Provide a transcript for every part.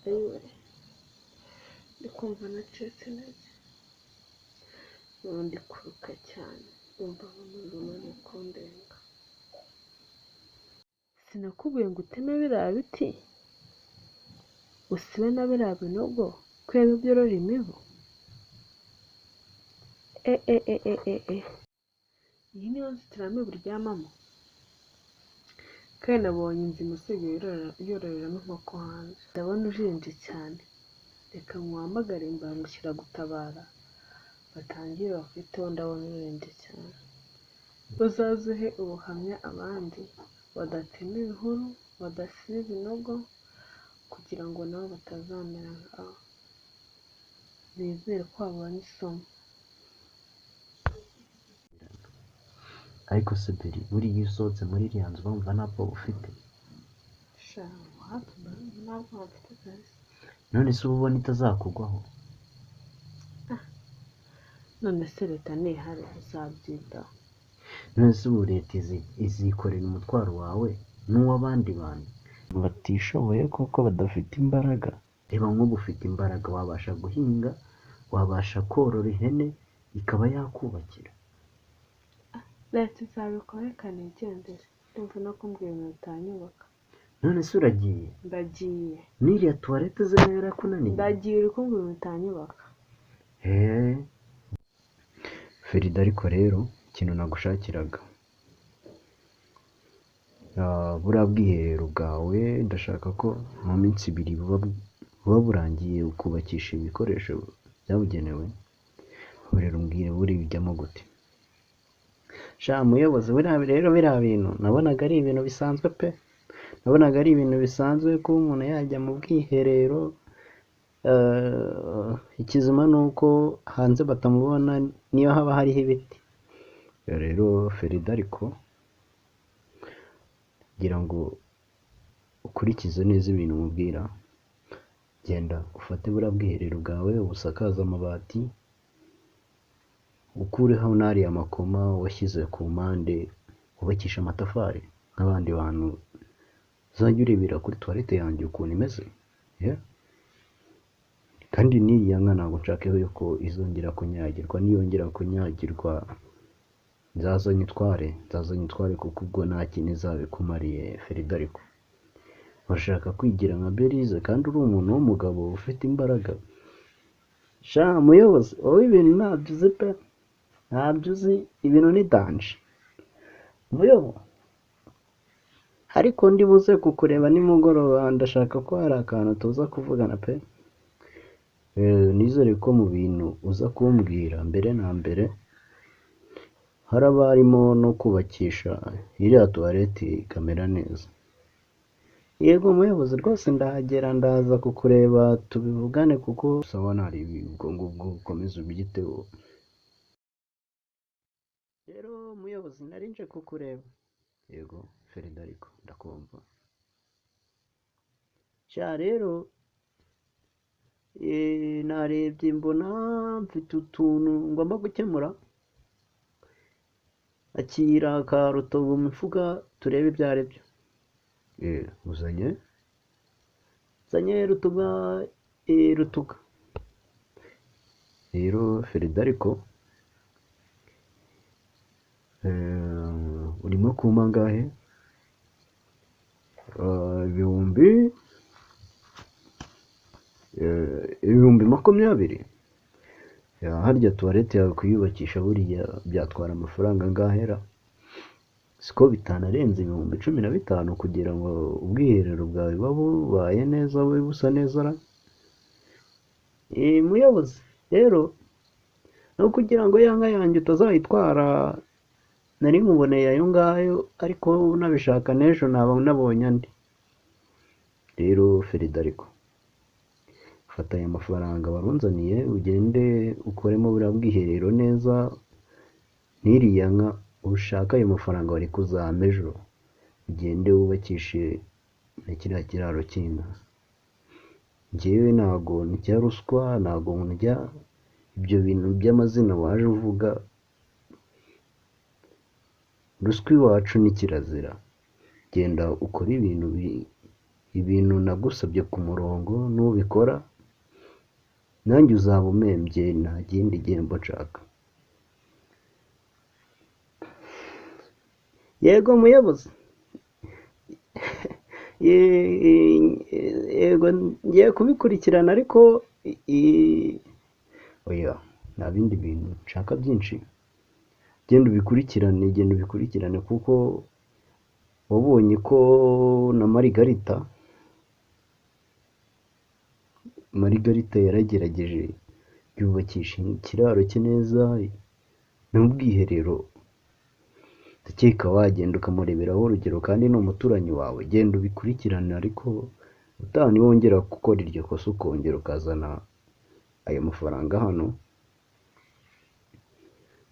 ayiwe ndi kumva nacitse intege ndi kuruka cyane umva umuriro umaze kundenga. Sinakubwiye ngo uteme biriya biti usibe na biriya binogo kubera byorora imibu. Iyi niyo nzitiramibu uryamamo? Kandi nabonye inzu imusigaye yororeramo inkoko hanze. Ndabona ujenje cyane, reka nkuhamagare imbangukiragutabara batangire bakwiteho, ndabona ujenje cyane. Uzaze uhe ubuhamya abandi badatema ibihuru, badasiba ibinogo, kugira ngo nabo batazamera nkawe. Bizere ko babonye isomo. Ariko se Beri, buriya iyo usohotse muri iriya nzu bumva nta bwoba ufite? Sha hafi ntabwo mfite kabisa. None se uba ubona itazakugwaho? None se leta ntihari uzabyitaho? None se ubu leta izikorera umutwaro wawe n'uw'abandi bantu batishoboye kuko badafite imbaraga? Reba nk'ubu ufite imbaraga, wabasha guhinga, wabasha korora ihene ikaba yakubakira. Leta izabikora, reka nigendere. Ndumva no kumbwira ibintu bitanyubaka. None se uragiye? Ndagiye. N'iriya tuwarete ze nayo yarakunaniye? Ndagiye, uri kumbwira ibintu bitanyubaka. Ferida, ariko rero ikintu nagushakiraga, buriya bwiherero bwawe ndashaka ko mu minsi 2 buba burangiye ukubakisha ibikoresho byabugenewe. Rero umbwire buri bijyamo gute? Sha muyobozi, biriya bintu nabonaga ari ibintu bisanzwe pe. Nabonaga ari ibintu bisanzwe ko umuntu yajya mu bwiherero. Ikizima ni uko hanze batamubona niyo haba hariho ibiti. Rero Ferida, ariko kugira ngo ukurikize neza ibintu mubwira, genda ufate buriya bwiherero bwawe ubusakaze amabati, ukureho n'ariya amakoma washyize ku mpande, wubakisha amatafari nk'abandi bantu. Uzajya urebera kuri tuwarete yanjye ukuntu imeze, kandi n'iriya nka ntabwo nshaka yuko izongera kunyagirwa. Niyongera kunyagirwa nzaza nyitware kuko ubwo nta kintu izabikumariye. Ferida, ariko urashaka kwigira nka Berize kandi uri umuntu w'umugabo ufite imbaraga. Sha muyobozi, wowe ibintu ntabyo uzi pe, ntabyo uzi, ibintu ni danje muyobo. Ariko ndi buze kukureba nimugoroba, ndashaka ko hari akantu tuza kuvugana pe. Nizere ko mu bintu uza kumbwira mbere na mbere haraba harimo no kubakisha iriya tuwarete ikamera neza. Yego muyobozi, rwose ndahagera, ndaza kukureba tubivugane kuko usabona hari ubwo ngubwo ukomeza ubyiteho. Rero muyobozi, nari nje kukureba. Yego Ferida, ariko ndakumva. Sha rero narebye mbona mfite utuntu ngomba gukemura. Akira ka rutobo mu mifuka turebe ibyo ari byo. Uzanye rutuga. Rero Ferida, ariko urimo kumpa angahe? ibihumbi 20. Harya tuwarete yawe kuyubakisha buriya byatwara amafaranga angahera? Siko bitanarenze ibihumbi 15 kugira ngo ubwiherero bwawe bubaye neza, bube busa neza ra? Muyobozi, rero no kugira ngo ya nka yanjye utazayitwara, nari nkuboneye ayo ngayo, ariko nabishaka n'ejo naba nabonye andi. Rero Ferida, ariko fata aya mafaranga barunzaniye ugende ukoremo buriya bwiherero neza. N'iriya nka ushaka ayo mafaranga wari kuzampa ejo, ugende wubakishe na kiriya kiraro cy'inka. Njyewe ntago ndya ruswa, ntago ndya ibyo bintu by'amazina waje uvuga. Ruswa iwacu ni kirazira. Genda ukore ibintu nagusabye ku murongo, nubikora nanjye uzaba umembye, nta kindi gihembo nshaka. Yego muyobozi. Yego ngiye kubikurikirana, ariko oya, nta bindi bintu nshaka byinshi. Genda ubikurikirane kuko wabonye ko na Marigarita yaragerageje yubakisha ikiraro cye neza n'ubwiherero. Ndakeka wagenda ukamureberaho urugero, kandi ni umuturanyi wawe. Genda ubikurikirane, ariko utaha niwongera gukora iryo kosa ukongera ukazana ayo mafaranga hano,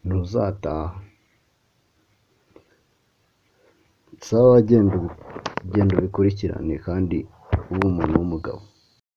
ntuzataha. Sawa, genda ubikurikirane kandi ube umuntu w'umugabo.